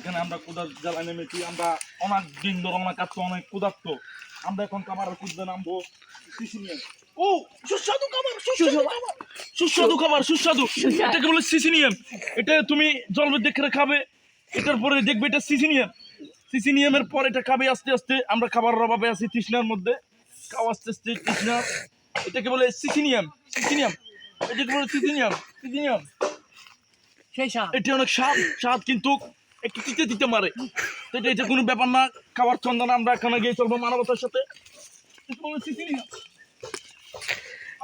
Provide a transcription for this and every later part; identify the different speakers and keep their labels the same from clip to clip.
Speaker 1: এখানে আমরা কুদার জ্বালা নেমেছি, আমরা অনেক দিন ধরে অনেক কাজ অনেক কুদার্ত। আমরা এখন কামারের কুদতে নামবো সিসিনিয়াম। ও সুস্বাদু খাবার, সুস্বাদু খাবার, সুস্বাদু। এটাকে বলে সিসিনিয়াম। এটা তুমি জল দেখে খাবে, এটার পরে দেখবে এটা সিসিনিয়াম। সিসিনিয়ামের পর এটা খাবে আস্তে আস্তে। আমরা খাবারের অভাবে আছি তৃষ্ণার মধ্যে, খাওয়া আস্তে আস্তে তৃষ্ণা। এটাকে বলে সিসিনিয়াম, সিসিনিয়াম। এটাকে বলে সিসিনিয়াম, সিসিনিয়াম।
Speaker 2: সেই সাপ
Speaker 1: এটি অনেক স্বাদ, স্বাদ কিন্তু একটু তিতে দিতে মারে। তো এটা কোনো ব্যাপার না, খাবার চন্দনা আমরা এখানে গিয়ে চলবো মানবতার সাথে।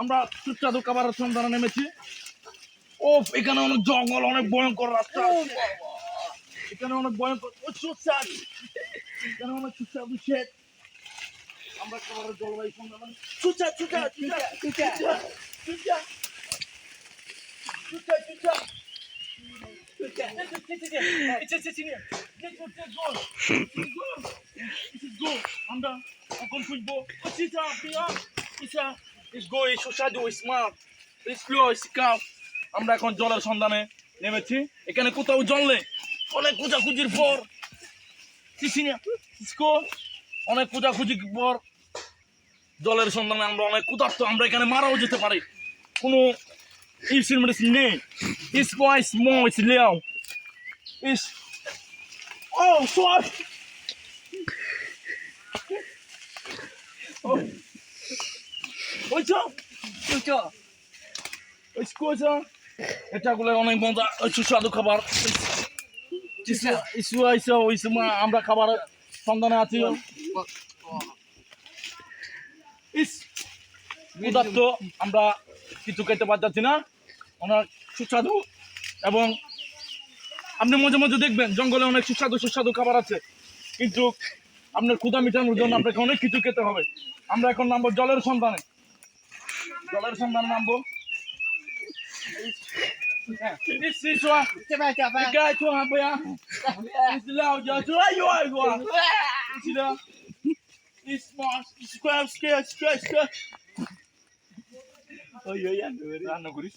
Speaker 1: আমরা সুস্বাদু খাবারের সন্ধানে নেমেছি। ও এখানে অনেক জঙ্গল, অনেক ভয়ঙ্কর রাস্তা, এখানে অনেক ভয়ঙ্কর সুস্বাদু, এখানে অনেক সুস্বাদু শেখ। আমরা খাবারের জলবায়ু সন্ধানে সুচা সুচা সুচা সুচা সুচা সুচা সুচা। আমরা এখন খুঁজবো আমরা এখন জলের সন্ধানে নেমেছি। এখানে কোথাও জল নেই, অনেক খোঁজাখুঁজির পর অনেক খোঁজাখুঁজির পর জলের সন্ধানে আমরা অনেক ক্ষুধার্ত। আমরা এখানে মারাও যেতে পারি, কোনো মেডিসিন নেই। এটাগুলো অনেক মজা, সুস্বাদু খাবার। আমরা খাবার সন্ধানে আছি। ক্ষুধার্ত, আমরা কিছু খেতে পারছি না, অনেক সুস্বাদু। এবং আপনি মাঝে মাঝে দেখবেন জঙ্গলে অনেক সুস্বাদু সুস্বাদু খাবার আছে, কিন্তু আপনার ক্ষুধা মিটানোর জন্য আপনাকে অনেক কিছু খেতে হবে। আমরা এখন নামবো জলের সন্ধানে, জলের সন্ধানে নামবো। রান্না করিস।